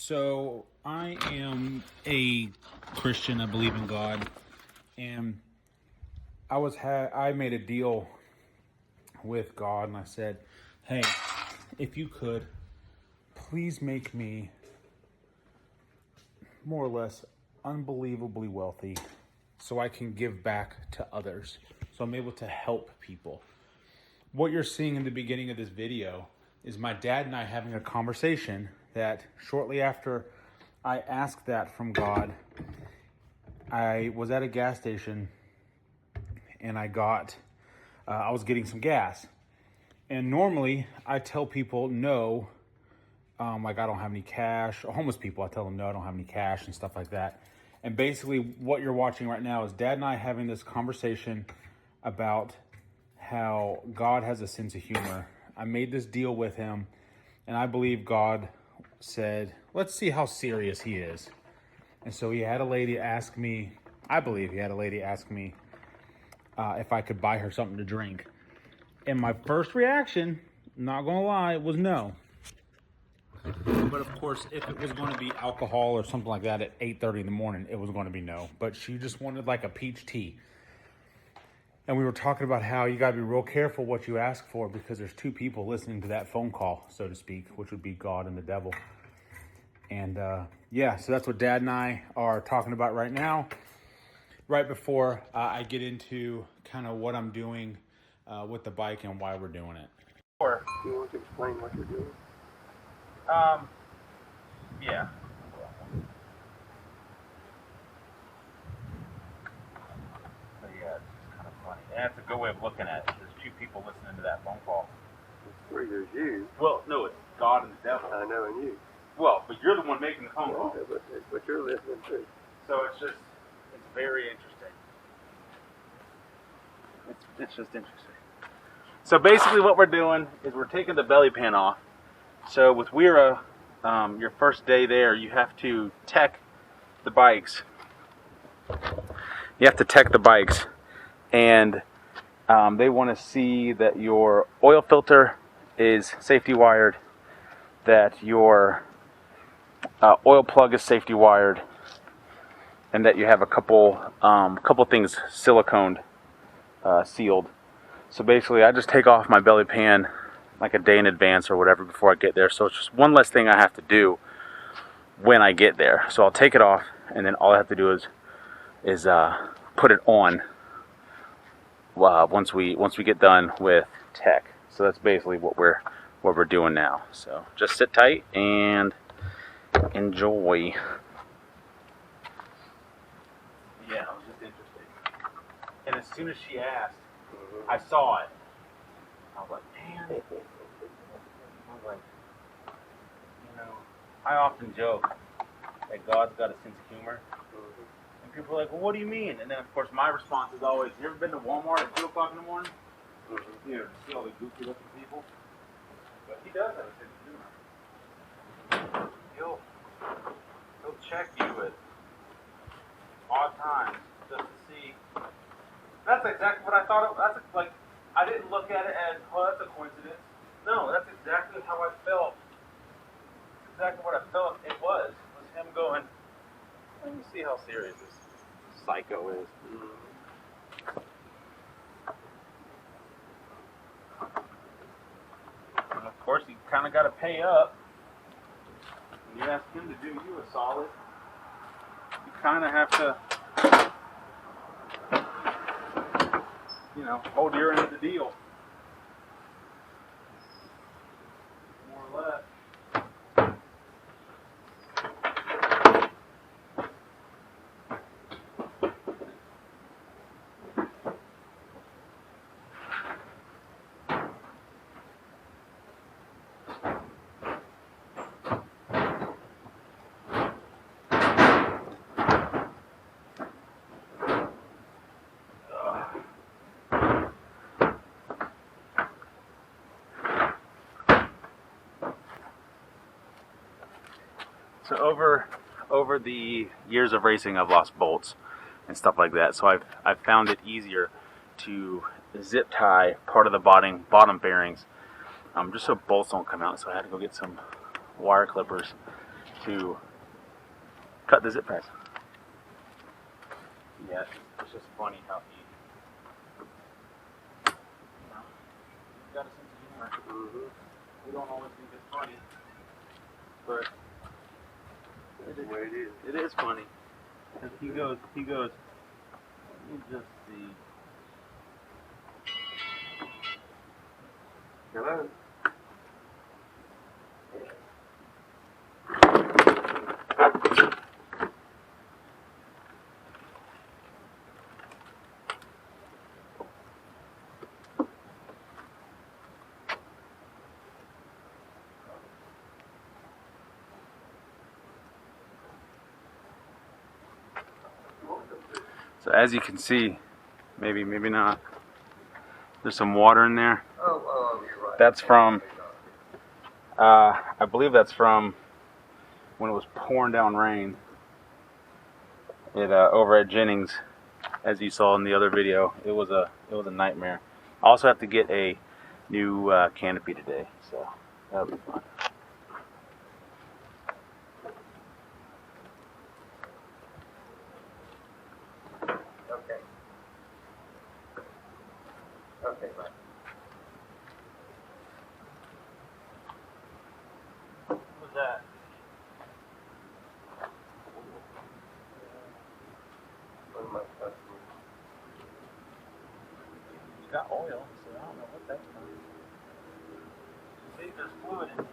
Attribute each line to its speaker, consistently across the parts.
Speaker 1: So I am a Christian. I believe in God, and I made a deal with God, and I said, "Hey, if you could, please make me more or less unbelievably wealthy, so I can give back to others, so I'm able to help people." What you're seeing in the beginning of this video is my dad and I having a conversation that shortly after I asked that from God, I was at a gas station and I was getting some gas. And normally I tell people no, like I don't have any cash. Homeless people, I tell them no, I don't have any cash and stuff like that. And basically what you're watching right now is Dad and I having this conversation about how God has a sense of humor. I made this deal with him, and I believe God said, let's see how serious he is. And so he had a lady ask me, if I could buy her something to drink. And my first reaction, not gonna lie, was no. But of course, if it was going to be alcohol or something like that at 8:30 in the morning, it was going to be no. But she just wanted like a peach tea. And we were talking about how you got to be real careful what you ask for, because there's two people listening to that phone call, so to speak, which would be God and the devil. And yeah, so that's what Dad and I are talking about right now, right before I get into kind of what I'm doing with the bike and why we're doing it.
Speaker 2: Do you want to explain what you're doing?
Speaker 1: Yeah. So yeah, it's just kind of funny. And that's a good way of looking at it. There's two people listening to that phone call.
Speaker 2: Three, there's you.
Speaker 1: Well, no, it's God and the devil.
Speaker 2: I know, and you.
Speaker 1: Well, but you're the one making the phone call.
Speaker 2: Yeah, but you're listening too.
Speaker 1: So it's very interesting. It's just interesting. So basically what we're doing is we're taking the belly pan off. So with WERA, your first day there, you have to tech the bikes. You have to tech the bikes, and they want to see that your oil filter is safety wired, that your oil plug is safety wired, and that you have a couple things siliconed, sealed. So basically, I just take off my belly pan like a day in advance or whatever before I get there. So it's just one less thing I have to do when I get there. So I'll take it off, and then all I have to do is put it on once we get done with tech. So that's basically what we're doing now. So just sit tight and enjoy. Yeah, it was just interesting. And as soon as she asked, I saw it. I was like, man. I was like, I often joke that God's got a sense of humor. And people are like, well, what do you mean? And then, of course, my response is always, you ever been to Walmart at 2 o'clock in the morning? You know, see all the goofy looking people? But he does have a sense of humor. He'll check you at odd times just to see. That's exactly what I thought. I didn't look at it as, oh, that's a coincidence. No, that's exactly how I felt. Exactly what I felt it was him going, let me see how serious this psycho is. And of course, you kind of got to pay up. You ask him to do you a solid. You kind of have to, hold your end of the deal. More or less. So over the years of racing, I've lost bolts and stuff like that. So I've found it easier to zip tie part of the bottom bearings, just so bolts don't come out. So I had to go get some wire clippers to cut the zip ties. Yeah, it's just funny how he, he's got a sense of humor.
Speaker 2: Mm-hmm.
Speaker 1: We don't always think it's funny, but
Speaker 2: That's the way it is.
Speaker 1: it is funny. Because he goes, let me just see.
Speaker 2: Hello?
Speaker 1: So as you can see, maybe not, there's some water in there.
Speaker 2: Oh, you're right.
Speaker 1: That's from, I believe that's from when it was pouring down rain. Over at Jennings, as you saw in the other video, it was a nightmare. I also have to get a new canopy today, so that'll be fun.
Speaker 2: Okay. Okay, bye.
Speaker 1: What was that?
Speaker 2: One of my customers.
Speaker 1: It's got oil, so I don't know what that's from. I think there's fluid in it.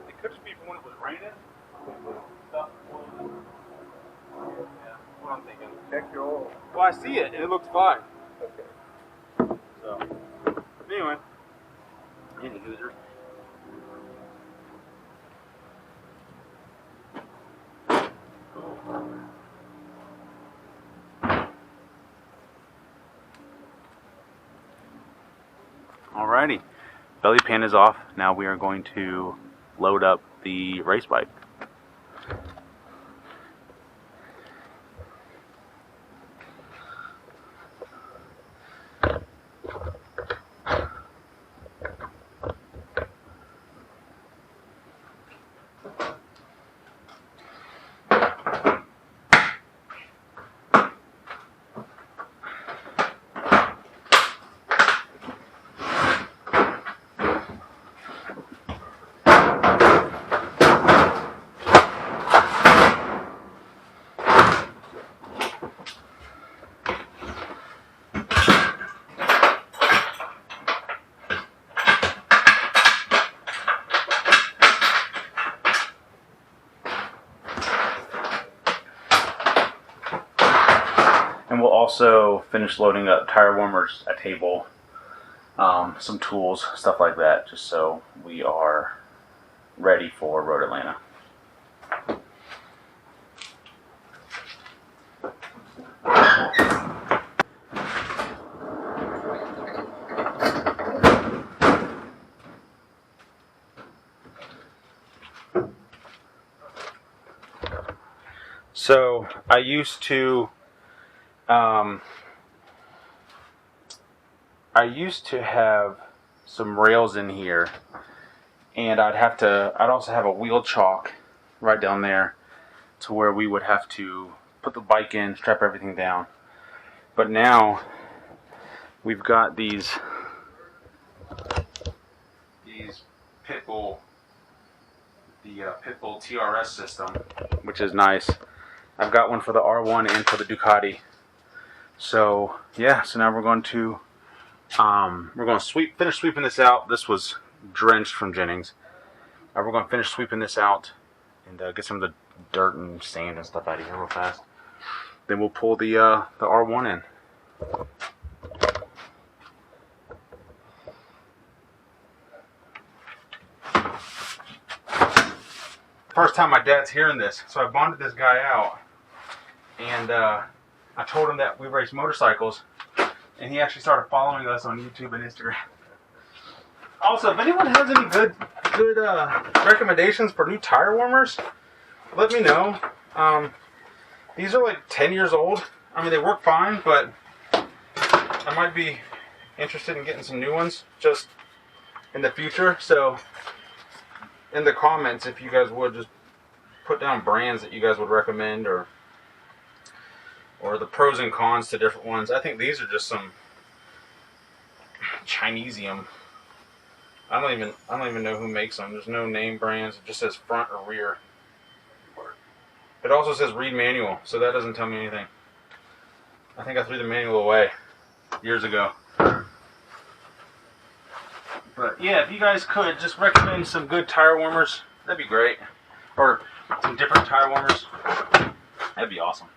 Speaker 1: It could just be from when it was raining. Stuff. Yeah, that's what I'm thinking.
Speaker 2: Check your oil.
Speaker 1: Well, I see it, and it looks fine.
Speaker 2: Okay.
Speaker 1: So, anyway. Any hooser. Alrighty. Belly pan is off. Now we are going to load up the race bike. And we'll also finish loading up tire warmers, a table, some tools, stuff like that, just so we are ready for Road Atlanta. So I used to have some rails in here, and I'd also have a wheel chalk right down there to where we would have to put the bike in, strap everything down. But now we've got these Pitbull, the Pitbull TRS system, which is nice. I've got one for the R1 and for the Ducati. So yeah, so now we're going to finish sweeping this out. This was drenched from Jennings. We're going to finish sweeping this out and get some of the dirt and sand and stuff out of here real fast. Then we'll pull the R1 in. First time my dad's hearing this, so I bonded this guy out, and I told him that we race motorcycles, and he actually started following us on YouTube and Instagram. Also, if anyone has any good recommendations for new tire warmers, let me know. These are like 10 years old. I mean, they work fine, but I might be interested in getting some new ones just in the future. So in the comments, if you guys would just put down brands that you guys would recommend, or the pros and cons to different ones. I think these are just some Chinesium. I don't even know who makes them. There's no name brands. It just says front or rear. It also says read manual, so that doesn't tell me anything. I think I threw the manual away years ago. But yeah, if you guys could just recommend some good tire warmers, that'd be great. Or some different tire warmers, that'd be awesome.